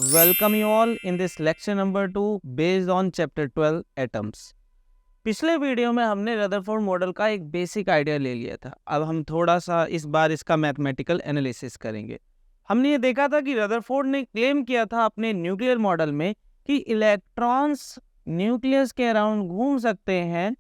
Welcome you all in this lecture number 2 based on chapter 12 atoms. पिछले video में हमने Rutherford model का एक बेसिक आइडिया ले लिया था। अब हम थोड़ा सा इस बार इसका मैथमेटिकल एनालिसिस करेंगे। हमने ये देखा था कि रदरफोर्ड ने क्लेम किया था अपने न्यूक्लियर मॉडल में कि इलेक्ट्रॉन्स न्यूक्लियस के अराउंड घूम सकते हैं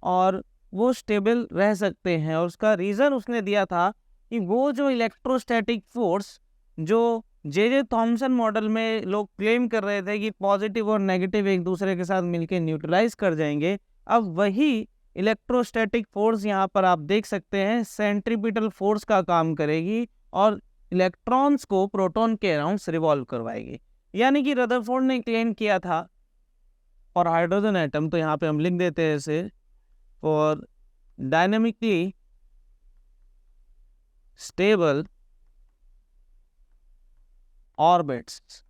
और वो स्टेबल रह सकते हैं, और उसका रीज़न उसने दिया था कि वो जो इलेक्ट्रोस्टैटिक फोर्स जो जे थॉमसन मॉडल में लोग क्लेम कर रहे थे कि पॉजिटिव और नेगेटिव एक दूसरे के साथ मिलकर न्यूट्रलाइज कर जाएंगे, अब वही इलेक्ट्रोस्टैटिक फोर्स यहाँ पर आप देख सकते हैं सेंट्रीपिटल फोर्स का काम करेगी और इलेक्ट्रॉन्स को प्रोटॉन के अराउंड रिवॉल्व करवाएगी। यानी कि रदरफोर्ड ने क्लेम किया था और हाइड्रोजन एटम, तो यहाँ पे हम लिख देते हैं इसे फॉर डायनेमिकली स्टेबल ऑर्बिट्स।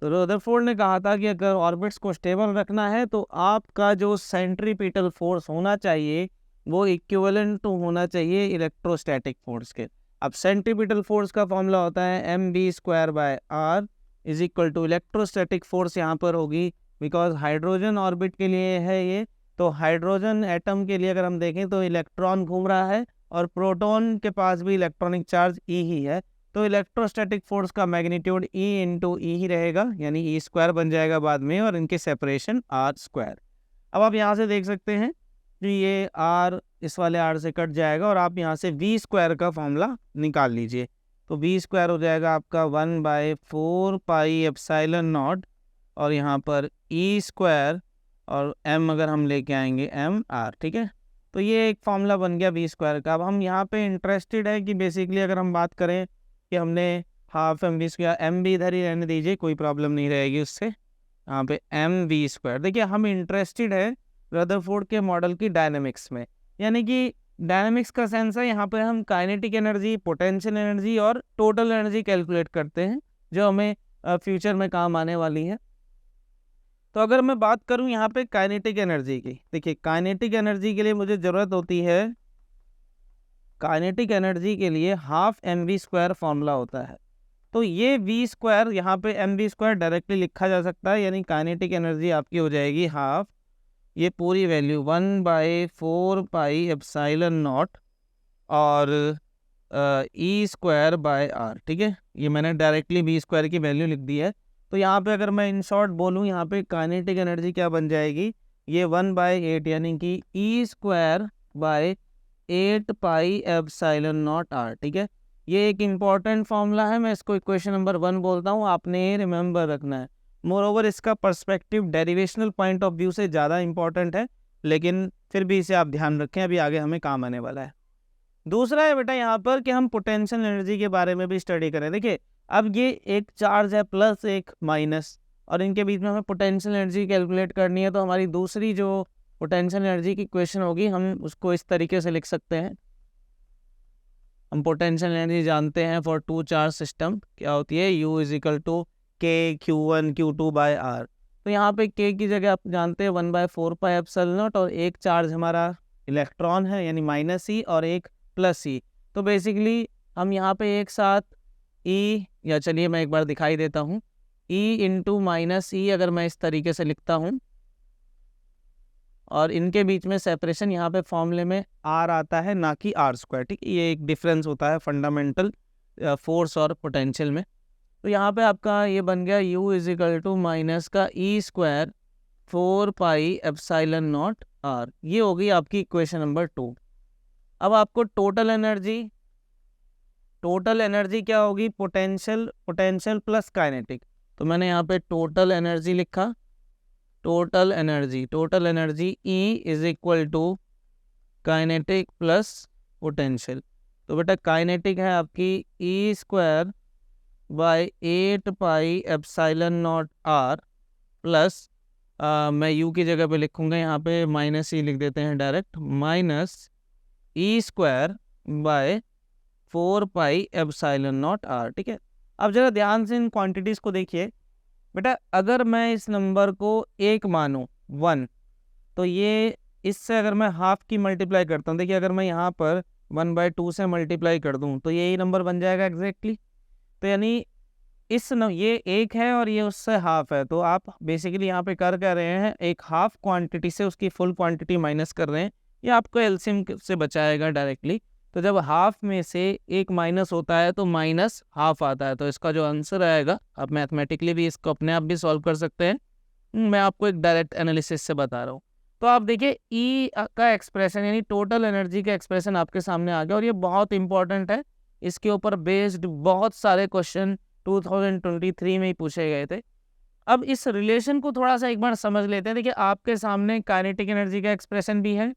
तो रदरफोर्ड ने कहा था कि अगर ऑर्बिट्स को स्टेबल रखना है तो आपका जो सेंट्रीपिटल फोर्स होना चाहिए वो इक्विवेलेंट टू होना चाहिए इलेक्ट्रोस्टैटिक फोर्स के। अब सेंट्रीपिटल फोर्स का फॉर्मूला होता है mv²/r is equal to electrostatic force यहाँ पर होगी बिकॉज हाइड्रोजन ऑर्बिट के लिए है ये। तो हाइड्रोजन एटम के लिए अगर हम देखें तो इलेक्ट्रॉन घूम रहा है और प्रोटॉन के पास भी इलेक्ट्रॉनिक चार्ज ई ही है, तो इलेक्ट्रोस्टैटिक फोर्स का मैग्नीट्यूड E इंटू ई ही रहेगा, यानी E² बन जाएगा बाद में, और इनके सेपरेशन R²। अब आप यहाँ से देख सकते हैं कि ये R इस वाले R से कट जाएगा और आप यहाँ से V² का फॉर्मूला निकाल लीजिए। तो V² हो जाएगा आपका 1/4πε0 और यहाँ पर E² और m अगर हम लेके आएंगे mr, ठीक है। तो ये एक फॉर्मूला बन गया V² का। अब हम यहाँ पे इंटरेस्टेड है कि बेसिकली अगर हम बात करें कि हमने हाफ mv², m भी इधर ही रहने दीजिए, कोई प्रॉब्लम नहीं रहेगी उससे। यहाँ पे mv², देखिए हम इंटरेस्टेड है रदरफोर्ड के मॉडल की डायनेमिक्स में, यानी कि डायनेमिक्स का सेंस है यहाँ पे हम काइनेटिक एनर्जी, पोटेंशियल एनर्जी और टोटल एनर्जी कैलकुलेट करते हैं जो हमें फ्यूचर में काम आने वाली है। तो अगर मैं बात करूँ यहाँ पे काइनेटिक एनर्जी की, देखिए काइनेटिक एनर्जी के लिए मुझे ज़रूरत होती है, काइनेटिक एनर्जी के लिए हाफ mv² फॉर्मूला होता है। तो ये v² यहाँ पे mv² डायरेक्टली लिखा जा सकता है, यानी काइनेटिक एनर्जी आपकी हो जाएगी हाफ, ये पूरी वैल्यू 1/4πε0 और E²/r, ठीक है। ये मैंने डायरेक्टली v² की वैल्यू लिख दी है। तो यहाँ पे अगर मैं इन शॉर्ट बोलूँ, यहाँ पे काइनेटिक एनर्जी क्या बन जाएगी, ये 1/8 यानी कि E²/8πε0r, ठीक है। ये एक इम्पॉर्टेंट फॉर्मूला है, मैं इसको इक्वेशन नंबर 1 बोलता हूँ, आपने रिमेंबर रखना है। मोर ओवर इसका perspective derivational point of view से ज़्यादा इंपॉर्टेंट है, लेकिन फिर भी इसे आप ध्यान रखें, अभी आगे हमें काम आने वाला है। दूसरा है बेटा यहाँ पर कि हम पोटेंशियल एनर्जी के बारे में भी स्टडी करें। देखिए अब ये एक चार्ज है प्लस एक माइनस, और इनके बीच में हमें पोटेंशियल एनर्जी कैलकुलेट करनी है। तो हमारी दूसरी जो पोटेंशियल एनर्जी की क्वेश्चन होगी, हम उसको इस तरीके से लिख सकते हैं। हम पोटेंशियल एनर्जी जानते हैं फॉर टू चार्ज सिस्टम क्या होती है, U is equal to K(Q1 Q2/r). तो यहाँ पे K की जगह आप जानते हैं 1/4πε0 और एक चार्ज हमारा इलेक्ट्रॉन है यानी -e और एक +e। तो बेसिकली हम यहाँ पे एक साथ E, या चलिए मैं एक बार दिखाई देता हूँ, E इंटू -e अगर मैं इस तरीके से लिखता हूँ, और इनके बीच में सेपरेशन यहाँ पे फॉर्मूले में R आता है ना कि R², ठीक। ये एक डिफरेंस होता है फंडामेंटल फोर्स और पोटेंशियल में। तो यहाँ पे आपका ये बन गया U is equal to minus का E²/4πε0r। ये होगी आपकी इक्वेशन नंबर 2। अब आपको टोटल एनर्जी क्या होगी, पोटेंशियल प्लस काइनेटिक। तो मैंने यहाँ पे टोटल एनर्जी लिखा, total energy E is equal to kinetic plus potential. तो बेटा काइनेटिक है आपकी E²/8πε0r प्लस मैं U की जगह पे लिखूंगा, यहाँ पे -e लिख देते हैं डायरेक्ट, -E²/4πε0r, ठीक है। अब जरा ध्यान से इन क्वांटिटीज़ को देखिए बेटा, अगर मैं इस नंबर को 1 मानूँ 1, तो ये इससे अगर मैं हाफ की मल्टीप्लाई करता हूँ, देखिए अगर मैं यहाँ पर 1/2 से मल्टीप्लाई कर दूँ तो यही नंबर बन जाएगा एग्जैक्टली। तो यानी ये एक है और ये उससे हाफ है, तो आप बेसिकली यहाँ पे कर रहे हैं, एक हाफ क्वांटिटी से उसकी फुल क्वांटिटी माइनस कर रहे हैं। ये आपको एलसीएम से बचाएगा डायरेक्टली। तो जब हाफ में से एक माइनस होता है तो माइनस हाफ आता है, तो इसका जो आंसर आएगा, आप मैथमेटिकली भी इसको अपने आप भी सॉल्व कर सकते हैं, मैं आपको एक डायरेक्ट एनालिसिस से बता रहा हूँ। तो आप देखिए ई का एक्सप्रेशन यानी टोटल एनर्जी का एक्सप्रेशन आपके सामने आ गया, और ये बहुत इंपॉर्टेंट है। इसके ऊपर बेस्ड बहुत सारे क्वेश्चन 2023 में ही पूछे गए थे। अब इस रिलेशन को थोड़ा सा एक बार समझ लेते हैं। देखिए आपके सामने काइनेटिक एनर्जी का एक्सप्रेशन भी है,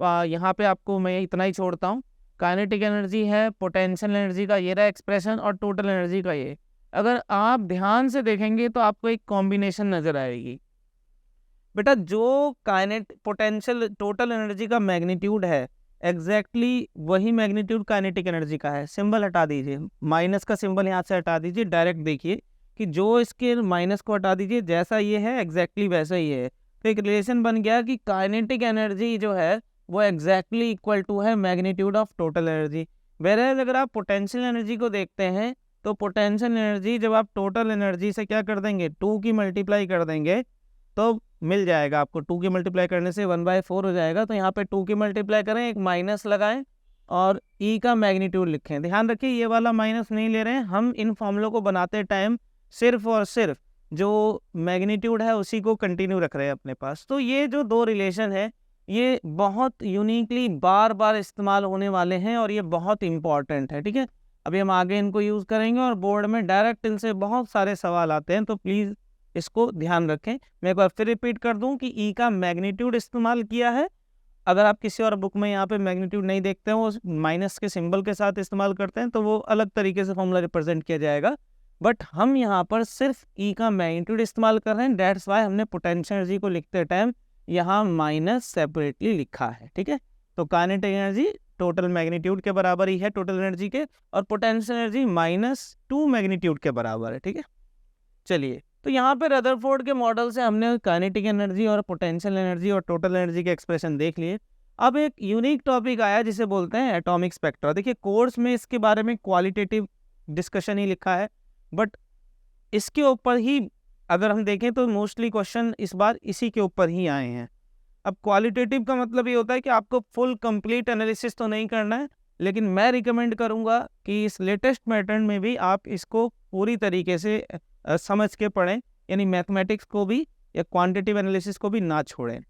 यहाँ पे आपको मैं इतना ही छोड़ता हूँ। काइनेटिक एनर्जी है, पोटेंशियल एनर्जी का ये रहा एक्सप्रेशन, और टोटल एनर्जी का ये। अगर आप ध्यान से देखेंगे तो आपको एक कॉम्बिनेशन नजर आएगी। बेटा जो पोटेंशियल टोटल एनर्जी का मैग्नीट्यूड है, एग्जैक्टली वही मैग्नीट्यूड काइनेटिक एनर्जी का है। सिंबल हटा दीजिए, माइनस का सिंबल यहाँ से हटा दीजिए, डायरेक्ट देखिए कि जो इसके माइनस को हटा दीजिए, जैसा ये है एग्जैक्टली वैसा ही है। तो एक रिलेशन बन गया कि काइनेटिक एनर्जी जो है वो एग्जैक्टली इक्वल टू है magnitude of total energy. Where अगर आप पोटेंशियल एनर्जी को देखते हैं तो पोटेंशियल एनर्जी जब आप टोटल एनर्जी से क्या कर देंगे, 2 की मल्टीप्लाई कर देंगे तो मिल जाएगा आपको। 2 की मल्टीप्लाई करने से 1/4 हो जाएगा। तो यहाँ पे 2 की मल्टीप्लाई करें, एक माइनस लगाएं और ई का मैग्नीट्यूड लिखें। ध्यान रखिए ये वाला माइनस नहीं ले रहे हैं हम, इन फॉर्मूलों को बनाते टाइम सिर्फ और सिर्फ जो मैग्नीट्यूड है उसी को कंटिन्यू रख रहे हैं अपने पास। तो ये जो दो रिलेशन है ये बहुत यूनिकली बार बार इस्तेमाल होने वाले हैं और ये बहुत इंपॉर्टेंट है, ठीक है। अभी हम आगे इनको यूज़ करेंगे और बोर्ड में डायरेक्ट इनसे बहुत सारे सवाल आते हैं, तो प्लीज़ इसको ध्यान रखें। मैं एक बार फिर रिपीट कर दूं कि ई का मैग्नीट्यूड इस्तेमाल किया है। अगर आप किसी और बुक में यहाँ पे मैग्नीट्यूड नहीं देखते हैं, वो माइनस के सिंबल के साथ इस्तेमाल करते हैं, तो वो अलग तरीके से फॉर्मूला रिप्रेजेंट किया जाएगा। बट हम यहाँ पर सिर्फ ई का मैग्नीट्यूड इस्तेमाल कर रहे हैं, दैट्स वाई हमने पोटेंशियल एनर्जी को लिखते टाइम यहाँ माइनस सेपरेटली लिखा है, ठीक है। तो काइनेटिक एनर्जी टोटल मैग्नीट्यूड के बराबर ही है टोटल एनर्जी के, और पोटेंशियल एनर्जी -2 मैग्नीट्यूड के बराबर है, ठीक है। चलिए, तो यहाँ पे रदरफोर्ड के मॉडल से हमने काइनेटिक एनर्जी और पोटेंशियल एनर्जी और टोटल एनर्जी के एक्सप्रेशन देख लिए। अब एक यूनिक टॉपिक आया जिसे बोलते हैं एटॉमिक स्पेक्ट्रा। देखिए कोर्स में इसके बारे में क्वालिटेटिव डिस्कशन ही लिखा है, बट इसके ऊपर ही अगर हम देखें तो मोस्टली क्वेश्चन इस बार इसी के ऊपर ही आए हैं। अब क्वालिटेटिव का मतलब ये होता है कि आपको फुल कंप्लीट एनालिसिस तो नहीं करना है, लेकिन मैं रिकमेंड करूंगा कि इस लेटेस्ट पैटर्न में भी आप इसको पूरी तरीके से समझ के पढ़ें, यानी मैथमेटिक्स को भी या क्वांटिटेटिव एनालिसिस को भी ना छोड़ें।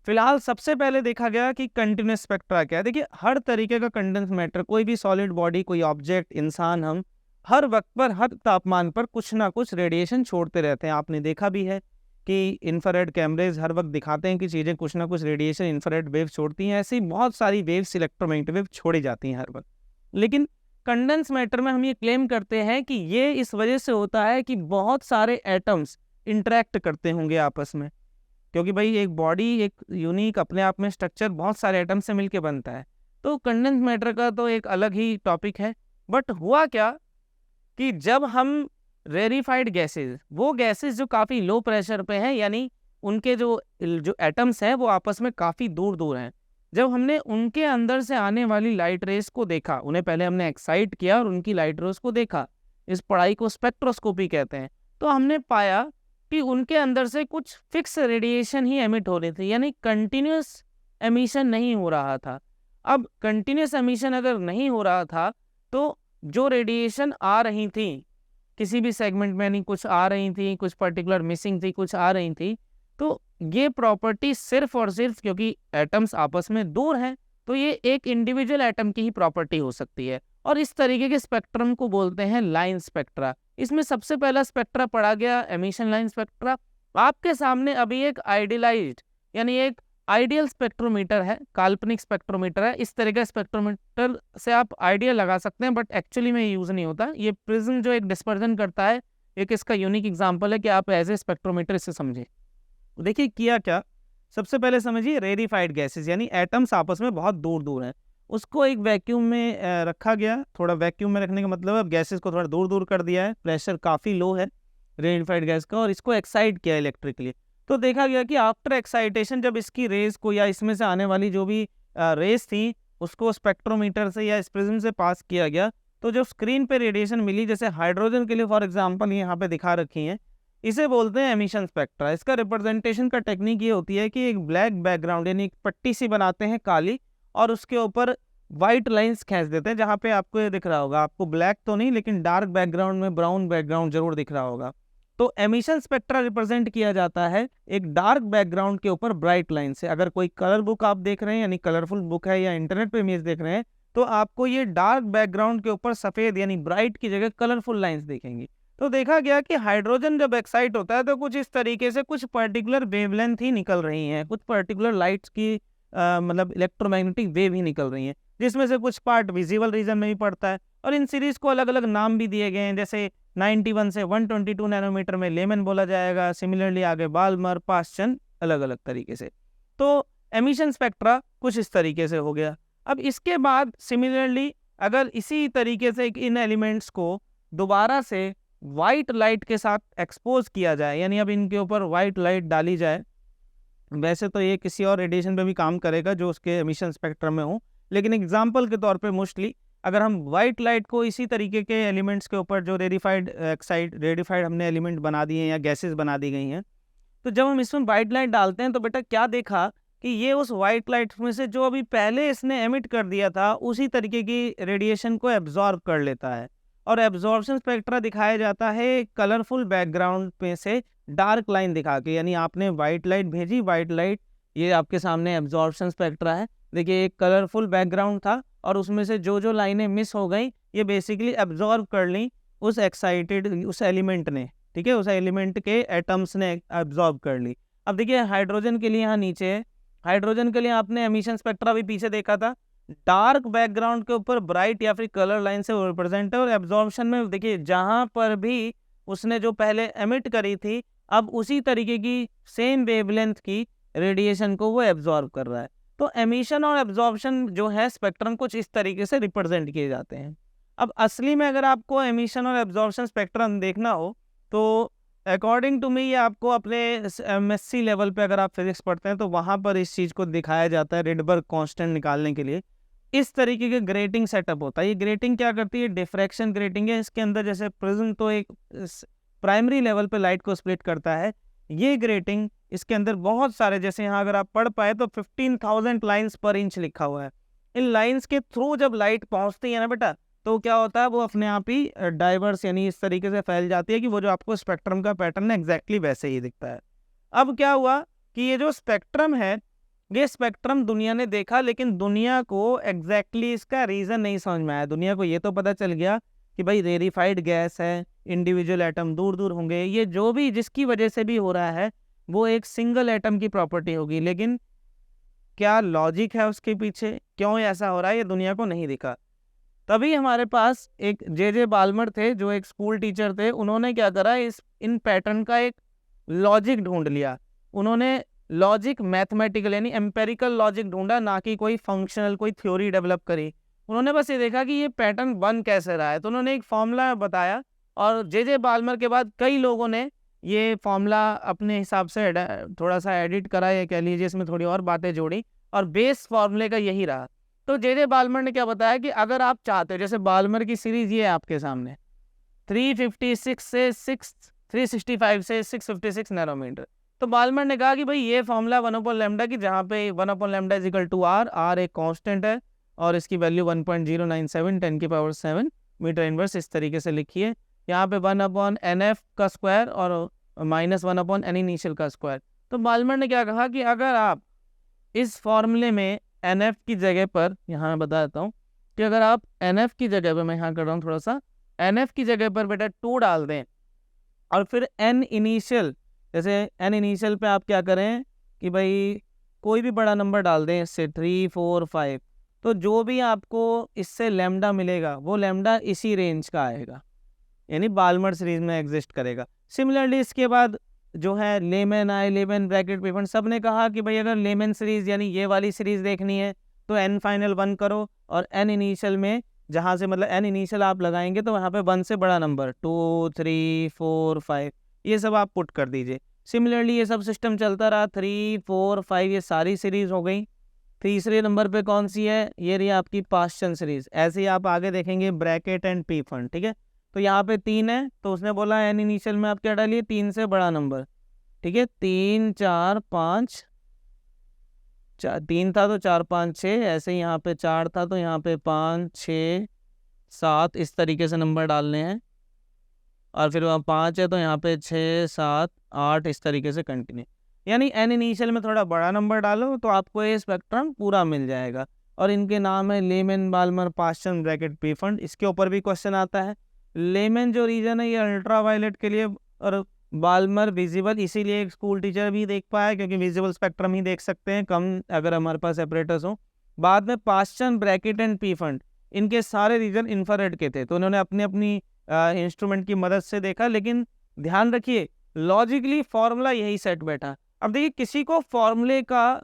फिलहाल सबसे पहले देखा गया कि कंटिन्यूस स्पेक्ट्रा क्या है। देखिए हर तरीके का कंडेंस मैटर, कोई भी सॉलिड बॉडी, कोई ऑब्जेक्ट, इंसान, हम हर वक्त पर हर तापमान पर कुछ ना कुछ रेडिएशन छोड़ते रहते हैं। आपने देखा भी है कि इंफ्रारेड कैमरेज हर वक्त दिखाते हैं कि चीज़ें कुछ ना कुछ रेडिएशन इंफ्रारेड वेव छोड़ती हैं। ऐसी बहुत सारी वेव्स, इलेक्ट्रोमैग्नेटिक वेव छोड़ी जाती हैं हर वक्त। लेकिन कंडेंस मैटर में हम ये क्लेम करते हैं कि ये इस वजह से होता है कि बहुत सारे एटम्स इंटरेक्ट करते होंगे आपस में, क्योंकि भाई एक बॉडी एक यूनिक अपने आप में स्ट्रक्चर बहुत सारे एटम से मिलके बनता है। तो कंडेंस मैटर का तो एक अलग ही टॉपिक है। बट हुआ क्या कि जब हम रेरिफाइड गैसेज, वो गैसेज जो काफ़ी लो प्रेशर पे हैं, यानी उनके जो एटम्स हैं वो आपस में काफ़ी दूर दूर हैं, जब हमने उनके अंदर से आने वाली लाइट रेस को देखा, उन्हें पहले हमने एक्साइट किया और उनकी लाइट रेस को देखा, इस पढ़ाई को स्पेक्ट्रोस्कोपी कहते हैं, तो हमने पाया कि उनके अंदर से कुछ फिक्स रेडिएशन ही एमिट हो रही थी, यानी कंटिन्यूस एमिशन नहीं हो रहा था। अब कंटिन्यूस एमिशन अगर नहीं हो रहा था तो जो रेडिएशन आ रही थी किसी भी सेगमेंट में, यानी कुछ आ रही थी, कुछ पर्टिकुलर मिसिंग थी, कुछ आ रही थी, तो ये प्रॉपर्टी सिर्फ और सिर्फ क्योंकि एटम्स आपस में दूर हैं, तो ये एक इंडिविजुअल एटम की ही प्रॉपर्टी हो सकती है। और इस तरीके के स्पेक्ट्रम को बोलते हैं लाइन स्पेक्ट्रा। इसमें सबसे पहला स्पेक्ट्रा पढ़ा गया एमिशन लाइन स्पेक्ट्रा। आपके सामने अभी एक आइडियलाइज्ड यानी एक आइडियल स्पेक्ट्रोमीटर है, काल्पनिक स्पेक्ट्रोमीटर है। इस तरह का स्पेक्ट्रोमीटर से आप आइडिया लगा सकते हैं, बट एक्चुअली में यूज़ नहीं होता। ये प्रिज्म जो एक डिस्पर्जन करता है, एक इसका यूनिक एग्जांपल है कि आप एज ए स्पेक्ट्रोमीटर इसे समझे। देखिए किया क्या, सबसे पहले समझिए रेरिफाइड गैसेस यानी एटम्स आपस में बहुत दूर दूर हैं, उसको एक वैक्यूम में रखा गया। थोड़ा वैक्यूम में रखने का मतलब है गैसेस को थोड़ा दूर दूर कर दिया है, प्रेशर काफ़ी लो है रेरिफाइड गैस का, और इसको एक्साइट किया इलेक्ट्रिकली। तो देखा गया कि आफ्टर एक्साइटेशन जब इसकी रेस को या इसमें से आने वाली जो भी रेस थी उसको स्पेक्ट्रोमीटर से या इस प्रिज्म से पास किया गया, तो जो स्क्रीन पे रेडिएशन मिली, जैसे हाइड्रोजन के लिए फॉर एग्जांपल यहाँ पे दिखा रखी हैं, इसे बोलते हैं एमिशन स्पेक्ट्रा। इसका रिप्रेजेंटेशन का टेक्निक ये होती है कि एक ब्लैक बैकग्राउंड यानी एक पट्टी सी बनाते हैं काली, और उसके ऊपर वाइट लाइंस खींच देते हैं। जहाँ पे आपको ये दिख रहा होगा, आपको ब्लैक तो नहीं लेकिन डार्क बैकग्राउंड में ब्राउन बैकग्राउंड जरूर दिख रहा होगा। तो एमिशन स्पेक्ट्रा रिप्रेजेंट किया जाता है एक डार्क बैकग्राउंड के ऊपर ब्राइट लाइन से। अगर कोई कलर बुक आप देख रहे हैं यानी कलरफुल बुक है या इंटरनेट पे इमेज देख रहे हैं, तो आपको ये डार्क बैकग्राउंड के ऊपर सफेद यानी ब्राइट की जगह कलरफुल लाइंस दिखेंगी। तो देखा गया कि हाइड्रोजन जब एक्साइट होता है तो कुछ इस तरीके से कुछ पर्टिकुलर वेवलेंथ ही निकल रही हैं, कुछ पर्टिकुलर लाइट्स की मतलब इलेक्ट्रोमैग्नेटिक वेव ही निकल रही हैं, जिसमें से कुछ पार्ट विजिबल रीजन में भी पड़ता है। और इन सीरीज को अलग अलग नाम भी दिए गए हैं, जैसे 91 से 122 नैनोमीटर में लेमन बोला जाएगा, सिमिलरली आगे बाल्मर, पास्चन, अलग अलग तरीके से। तो एमिशन स्पेक्ट्रा कुछ इस तरीके से हो गया। अब इसके बाद सिमिलरली अगर इसी तरीके से इन एलिमेंट्स को दोबारा से वाइट लाइट के साथ एक्सपोज किया जाए, यानी अब इनके ऊपर वाइट लाइट डाली जाए, वैसे तो ये किसी और रेडिएशन पे भी काम करेगा जो उसके एमिशन स्पेक्ट्रम में हो, लेकिन एग्जांपल के तौर पे मोस्टली अगर हम वाइट लाइट को इसी तरीके के एलिमेंट्स के ऊपर जो रेडिफाइड हमने एलिमेंट बना दिए हैं या गैसेस बना दी गई हैं, तो जब हम इसमें वाइट लाइट डालते हैं तो बेटा क्या देखा कि ये उस वाइट लाइट में से जो अभी पहले इसने एमिट कर दिया था उसी तरीके की रेडिएशन को एब्जॉर्ब कर लेता है। और एब्जॉर्प्शन स्पेक्ट्रा दिखाया जाता है कलरफुल बैकग्राउंड में से डार्क लाइन दिखा के, यानी आपने वाइट लाइट भेजी, वाइट लाइट ये आपके सामने एब्जॉर्प्शन स्पेक्ट्रा है। देखिए एक कलरफुल बैकग्राउंड था और उसमें से जो जो लाइनें मिस हो गई ये बेसिकली एब्जॉर्ब कर ली उस उस एलिमेंट ने, ठीक है, उस एलिमेंट के एटम्स ने एब्जॉर्ब कर ली। अब देखिए हाइड्रोजन के लिए यहाँ नीचे है, हाइड्रोजन के लिए आपने एमिशन स्पेक्ट्रा भी पीछे देखा था, डार्क बैकग्राउंड के ऊपर ब्राइट या फिर कलर लाइन से रिप्रेजेंट है। और एब्जॉर्प्शन में देखिए जहां पर भी उसने जो पहले एमिट करी थी अब उसी तरीके की सेम वेवलेंथ की रेडिएशन को वो एब्जॉर्ब कर रहा है। तो एमिशन और एब्जॉर्प्शन जो है स्पेक्ट्रम कुछ इस तरीके से रिप्रेजेंट किए जाते हैं। अब असली में अगर आपको एमिशन और एब्जॉर्प्शन स्पेक्ट्रम देखना हो तो अकॉर्डिंग टू मी ये आपको अपने एमएससी लेवल पे अगर आप फिजिक्स पढ़ते हैं तो वहाँ पर इस चीज़ को दिखाया जाता है रिडबर्ग कांस्टेंट निकालने के लिए। इस तरीके के ग्रेटिंग सेटअप होता है। ये ग्रेटिंग क्या करती है, डिफ्रैक्शन ग्रेटिंग है। इसके अंदर जैसे प्रिज्म तो एक प्राइमरी लेवल पे लाइट को स्प्लिट करता है, ये ग्रेटिंग इसके अंदर बहुत सारे, जैसे यहाँ अगर आप पढ़ पाए तो 15,000 लाइन्स पर इंच लिखा हुआ है। इन लाइन्स के थ्रू जब लाइट पहुँचती है ना बेटा तो क्या होता है वो अपने आप ही डाइवर्स यानी इस तरीके से फैल जाती है कि वो जो आपको स्पेक्ट्रम का पैटर्न है एग्जैक्टली वैसे ही दिखता है। अब क्या हुआ कि ये जो स्पेक्ट्रम है ये स्पेक्ट्रम दुनिया ने देखा, लेकिन दुनिया को एग्जैक्टली इसका रीज़न नहीं समझ में आया। दुनिया को ये तो पता चल गया कि भाई रेरिफाइड गैस है, इंडिविजुअल एटम दूर दूर होंगे, ये जो भी जिसकी वजह से भी हो रहा है वो एक सिंगल एटम की प्रॉपर्टी होगी, लेकिन क्या लॉजिक है उसके पीछे, क्यों ऐसा हो रहा है, ये दुनिया को नहीं दिखा। तभी हमारे पास एक जे बाल्मर थे जो एक स्कूल टीचर थे, उन्होंने क्या करा इन पैटर्न का एक लॉजिक ढूंढ लिया। उन्होंने लॉजिक मैथमेटिकल यानी एम्पेरिकल लॉजिक ढूंढा, ना कि कोई फंक्शनल कोई थ्योरी डेवलप करी। उन्होंने बस ये देखा कि ये पैटर्न बन कैसे रहा है, तो उन्होंने एक फॉर्मूला बताया और जे बाल्मर के बाद कई लोगों ने ये फॉर्मूला अपने हिसाब से थोड़ा सा एडिट करा या कह लीजिए इसमें थोड़ी और बातें जोड़ी और बेस फॉर्मूले का यही रहा। तो जे बाल्मर ने क्या बताया कि अगर आप चाहते हो, जैसे बाल्मर की सीरीज ये है आपके सामने 365 से 656 नैनोमीटर, तो बाल्मर ने कहा कि भाई ये फॉर्मूला 1/λ की, जहाँ पे 1/λ = r एक कांस्टेंट है और इसकी वैल्यू 1.097 10⁻⁷ मीटर इनवर्स इस तरीके से लिखी है। यहाँ पे 1/nf का स्क्वायर और -1/n इनिशियल का स्क्वायर। तो बाल्मर ने क्या कहा कि अगर आप इस फॉर्मूले में nf की जगह पर, यहाँ बता देता हूँ कि अगर आप nf की जगह पर, मैं यहाँ कर रहा हूँ थोड़ा सा, nf की जगह पर बेटा 2 डाल दें और फिर n इनिशियल, जैसे n इनिशियल पे आप क्या करें कि भाई कोई भी बड़ा नंबर डाल दें, इससे 3 4 5, तो जो भी आपको इससे लैम्डा मिलेगा वो लैम्डा इसी रेंज का आएगा, यानी बाल्मर सीरीज में एग्जिस्ट करेगा। सिमिलरली इसके बाद जो है लेमन आए, लेमन ब्रैकेट पेपर, सब ने कहा कि भाई अगर लेमन सीरीज यानी ये वाली सीरीज देखनी है तो n फाइनल 1 करो और n इनिशियल में जहाँ से मतलब n इनिशियल आप लगाएंगे तो वहाँ पे 1 से बड़ा नंबर 2 3 4 5 ये सब आप पुट कर दीजिए। सिमिलरली ये सब सिस्टम चलता रहा, 3 4 5 ये सारी सीरीज हो गई। तीसरे नंबर पे कौन सी है, ये रही आपकी पास्चन सीरीज। ऐसे ही आप आगे देखेंगे ब्रैकेट एंड पी फंड, ठीक है। तो यहाँ पे 3 है, तो उसने बोला एन इनिशियल में आप क्या डालिए, 3 से बड़ा नंबर, ठीक है। 3 4 5, 3 था तो 4 5 6, ऐसे ही यहाँ पे 4 था तो यहाँ पे 5 6 7, इस तरीके से नंबर डालने हैं। और फिर वहाँ 5 है तो यहाँ पे 6 7 8, इस तरीके से कंटिन्यू। यानी एन इनिशियल में थोड़ा बड़ा नंबर डालो तो आपको ये स्पेक्ट्रम पूरा मिल जाएगा। और इनके नाम है Lyman, Balmer, Paschen, Brackett, Pfund. इसके ऊपर भी क्वेश्चन आता है। लेमन जो रीजन है ये अल्ट्रावायलेट के लिए, और बाल्मर विजिबल, इसीलिए एक स्कूल टीचर भी देख पाया क्योंकि विजिबल स्पेक्ट्रम ही देख सकते हैं कम अगर हमारे पास सेपरेटर्स हो। बाद में Paschen, bracket and P fund, इनके सारे रीजन इंफ्रारेड के थे, तो उन्होंने अपनी अपनी इंस्ट्रूमेंट की मदद से देखा। लेकिन ध्यान रखिए लॉजिकली फॉर्मूला यही सेट बैठा। अब देखिए किसी को फॉर्मूले का,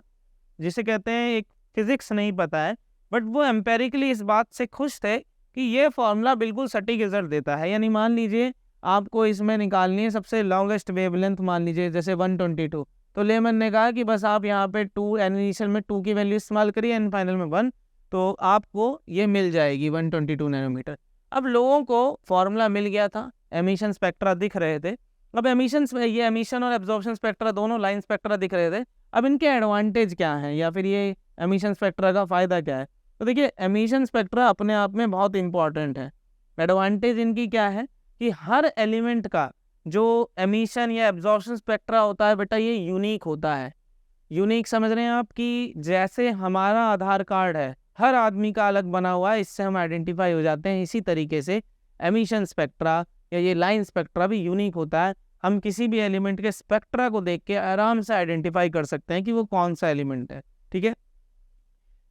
जिसे कहते हैं एक फिजिक्स नहीं पता है, बट वो एम्पेरिकली इस बात से खुश थे कि ये फॉर्मूला बिल्कुल सटीक रिजल्ट देता है। यानी मान लीजिए आपको इसमें निकालनी है सबसे लॉन्गेस्ट वेवलेंथ, मान लीजिए जैसे 122, तो लेमन ने कहा कि बस आप यहाँ पे 2 इनिशियल में 2 की वैल्यू इस्तेमाल करिए एंड फाइनल में 1, तो आपको ये मिल जाएगी 122 नैनोमीटर। अब लोगों को फॉर्मूला मिल गया था, एमिशन स्पेक्ट्रा दिख रहे थे। अब ये एमिशन और एब्जॉर्प्शन स्पेक्ट्रा दोनों लाइन स्पेक्ट्रा दिख रहे थे। अब इनके एडवांटेज क्या हैं, या फिर ये एमिशन स्पेक्ट्रा का फ़ायदा क्या है? तो देखिए एमिशन स्पेक्ट्रा अपने आप में बहुत इंपॉर्टेंट है। एडवांटेज इनकी क्या है कि हर एलिमेंट का जो एमिशन या एब्जॉर्प्शन स्पेक्ट्रा होता है बेटा, ये यूनिक होता है। यूनिक समझ रहे हैं आप, कि जैसे हमारा आधार कार्ड है हर आदमी का अलग बना हुआ है, इससे हम आइडेंटिफाई हो जाते हैं, इसी तरीके से एमिशन स्पेक्ट्रा या ये लाइन स्पेक्ट्रा भी यूनिक होता है। हम किसी भी एलिमेंट के स्पेक्ट्रा को देख के आराम से आइडेंटिफाई कर सकते हैं कि वो कौन सा एलिमेंट है, ठीक है।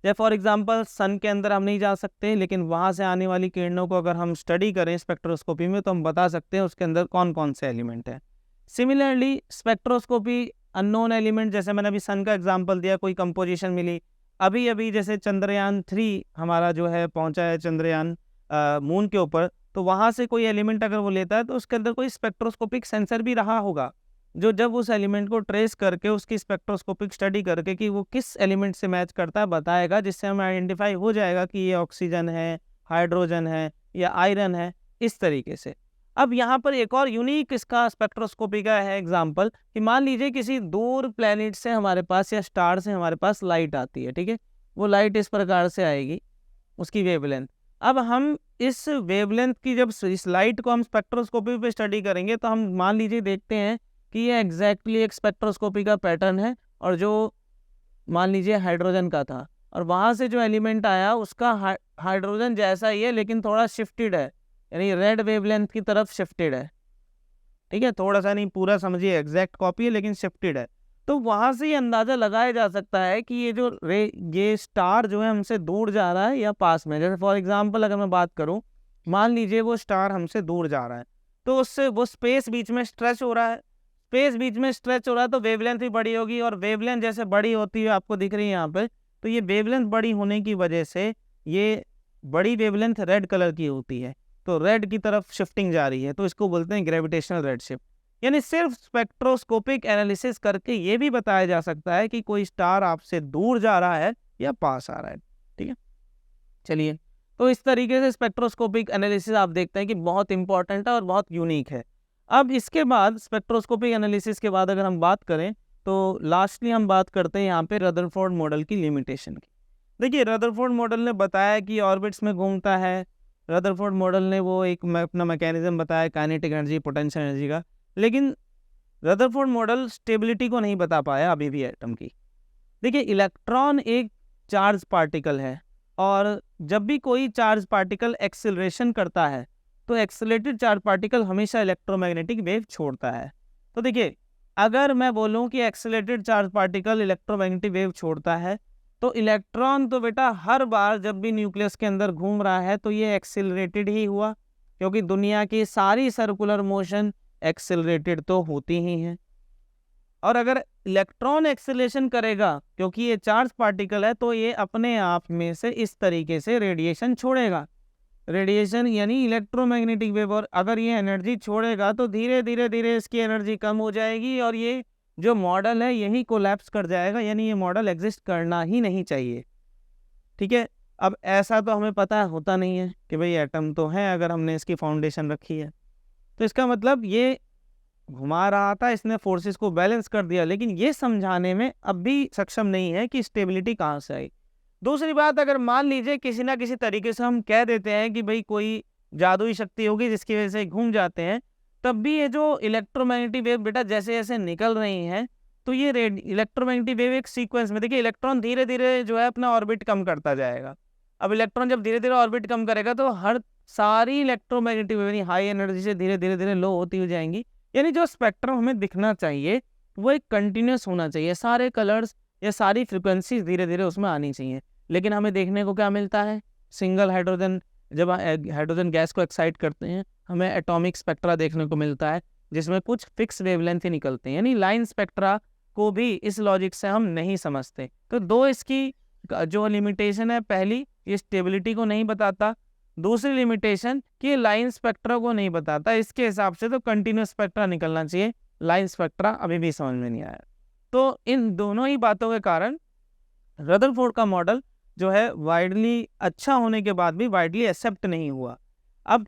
जैसे फॉर एग्जांपल सन के अंदर हम नहीं जा सकते, लेकिन वहाँ से आने वाली किरणों को अगर हम स्टडी करें स्पेक्ट्रोस्कोपी में तो हम बता सकते हैं उसके अंदर कौन कौन से एलिमेंट है। सिमिलरली स्पेक्ट्रोस्कोपी अननोन एलिमेंट, जैसे मैंने अभी सन का एग्जांपल दिया, कोई कंपोजिशन मिली, अभी अभी जैसे चंद्रयान 3 हमारा जो है पहुंचा है चंद्रयान मून के ऊपर, तो वहाँ से कोई एलिमेंट अगर वो लेता है तो उसके अंदर कोई स्पेक्ट्रोस्कोपिक सेंसर भी रहा होगा, जो जब उस एलिमेंट को ट्रेस करके उसकी स्पेक्ट्रोस्कोपिक स्टडी करके कि वो किस एलिमेंट से मैच करता है बताएगा, जिससे हमें आइडेंटिफाई हो जाएगा कि ये ऑक्सीजन है, हाइड्रोजन है या आयरन है, इस तरीके से। अब यहाँ पर एक और यूनिक इसका स्पेक्ट्रोस्कोपी का है एग्जाम्पल, कि मान लीजिए किसी दूर प्लैनेट से हमारे पास या स्टार से हमारे पास लाइट आती है, ठीक है। वो लाइट इस प्रकार से आएगी, उसकी वेवलेंथ। अब हम इस वेवलेंथ की जब इस लाइट को हम स्पेक्ट्रोस्कोपी पे स्टडी करेंगे तो हम मान लीजिए देखते हैं कि ये एग्जैक्टली एक स्पेक्ट्रोस्कोपी का पैटर्न है, और जो मान लीजिए हाइड्रोजन का था, और वहाँ से जो एलिमेंट आया उसका हाइड्रोजन जैसा ही है लेकिन थोड़ा शिफ्टेड है, यानी रेड वेवलेंथ की तरफ शिफ्टेड है, ठीक है। थोड़ा सा नहीं, पूरा समझिए एग्जैक्ट कॉपी है लेकिन शिफ्टेड है। तो वहाँ से ये अंदाज़ा लगाया जा सकता है कि ये स्टार जो है हमसे दूर जा रहा है या पास में। जैसे फॉर एग्जांपल अगर मैं बात करूँ, मान लीजिए वो स्टार हमसे दूर जा रहा है, तो उससे वो स्पेस बीच में स्ट्रेच हो रहा है, तो वेवलेंथ भी बड़ी होगी, और वेवलेंथ जैसे बड़ी होती है आपको दिख रही है यहाँ पे, तो ये वेवलेंथ बड़ी होने की वजह से ये बड़ी वेवलेंथ रेड कलर की होती है, तो रेड की तरफ शिफ्टिंग जा रही है, तो इसको बोलते हैं ग्रेविटेशनल रेड शिफ्ट। यानी सिर्फ स्पेक्ट्रोस्कोपिक एनालिसिस करके ये भी बताया जा सकता है कि कोई स्टार आपसे दूर जा रहा है या पास आ रहा है, ठीक है। चलिए, तो इस तरीके से स्पेक्ट्रोस्कोपिक एनालिसिस आप देखते हैं कि बहुत इंपॉर्टेंट है और बहुत यूनिक है। अब इसके बाद स्पेक्ट्रोस्कोपिक एनालिसिस के बाद अगर हम बात करें तो लास्टली हम बात करते हैं यहाँ पे रदरफोर्ड मॉडल की लिमिटेशन की। देखिए रदरफोर्ड मॉडल ने बताया कि ऑर्बिट्स में घूमता है। रदरफोर्ड मॉडल ने वो एक अपना मैकेनिज्म बताया काइनेटिक एनर्जी, पोटेंशियल एनर्जी का, लेकिन रदरफोर्ड मॉडल स्टेबिलिटी को नहीं बता पाया अभी भी एटम की। देखिए इलेक्ट्रॉन एक चार्ज पार्टिकल है, और जब भी कोई चार्ज पार्टिकल एक्सेलरेशन करता है तो एक्सेलरेटेड चार्ज पार्टिकल हमेशा इलेक्ट्रोमैग्नेटिक वेव छोड़ता है। तो देखिए अगर मैं बोलूं कि accelerated charge particle electromagnetic wave छोड़ता है, तो इलेक्ट्रॉन तो बेटा हर बार जब भी न्यूक्लियस के अंदर घूम रहा है तो ये एक्सेलरेटेड ही हुआ, क्योंकि दुनिया की सारी सर्कुलर मोशन एक्सेलरेटेड तो होती ही हैं। और अगर इलेक्ट्रॉन एक्सेलरेशन करेगा, क्योंकि ये चार्ज पार्टिकल है, तो ये अपने आप में से इस तरीके से रेडिएशन छोड़ेगा। रेडिएशन यानी इलेक्ट्रोमैग्नेटिक वेव, और अगर ये एनर्जी छोड़ेगा तो धीरे धीरे धीरे इसकी एनर्जी कम हो जाएगी और ये जो मॉडल है यही कोलैप्स कर जाएगा, यानी ये मॉडल एग्जिस्ट करना ही नहीं चाहिए। ठीक है, अब ऐसा तो हमें पता होता नहीं है कि भाई एटम तो है अगर हमने इसकी फाउंडेशन रखी है, तो इसका मतलब ये घुमा रहा था, इसने फोर्सेस को बैलेंस कर दिया, लेकिन ये समझाने में अब भी सक्षम नहीं है कि स्टेबिलिटी कहाँ से आई। दूसरी बात, अगर मान लीजिए किसी ना किसी तरीके से हम कह देते हैं कि भाई कोई जादुई शक्ति होगी जिसकी वजह से घूम जाते हैं, तब भी ये जो इलेक्ट्रोमैग्नेटिक वेव बेटा जैसे जैसे निकल रही हैं, तो ये इलेक्ट्रोमैग्नेटिक वेव एक सीक्वेंस में, देखिए इलेक्ट्रॉन धीरे धीरे जो है अपना ऑर्बिट कम करता जाएगा। अब इलेक्ट्रॉन जब धीरे धीरे ऑर्बिट कम करेगा तो हर सारी इलेक्ट्रोमैग्नेटिक वेव हाई एनर्जी से धीरे धीरे धीरे लो होती हो जाएंगी, यानी जो स्पेक्ट्रम हमें दिखना चाहिए वो एक कंटिन्यूस होना चाहिए, सारे कलर्स या सारी फ्रिक्वेंसीज धीरे धीरे उसमें आनी चाहिए। लेकिन हमें देखने को क्या मिलता है, सिंगल हाइड्रोजन, जब हाइड्रोजन गैस को एक्साइट करते हैं हमें एटॉमिक स्पेक्ट्रा देखने को मिलता है जिसमें कुछ फिक्स वेवलेंथ ही निकलते हैं, यानी लाइन स्पेक्ट्रा को भी इस लॉजिक से हम नहीं समझते। तो दो इसकी जो लिमिटेशन है, पहली ये स्टेबिलिटी को नहीं बताता, दूसरी लिमिटेशन कि लाइन स्पेक्ट्रा को नहीं बताता। इसके हिसाब से तो कंटिन्यूस स्पेक्ट्रा निकलना चाहिए, लाइन स्पेक्ट्रा अभी भी समझ में नहीं आया। तो इन दोनों ही बातों के कारण रदरफोर्ड का मॉडल जो है वाइडली अच्छा होने के बाद भी वाइडली एक्सेप्ट नहीं हुआ। अब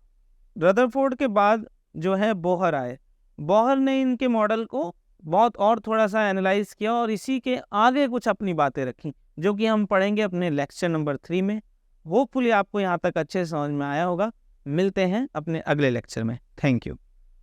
रदरफोर्ड के बाद जो है बोहर आए, बोहर ने इनके मॉडल को बहुत और थोड़ा सा एनालाइज किया और इसी के आगे कुछ अपनी बातें रखी, जो कि हम पढ़ेंगे अपने लेक्चर नंबर 3 में। होपफुली आपको यहाँ तक अच्छे से समझ में आया होगा। मिलते हैं अपने अगले लेक्चर में। Thank you.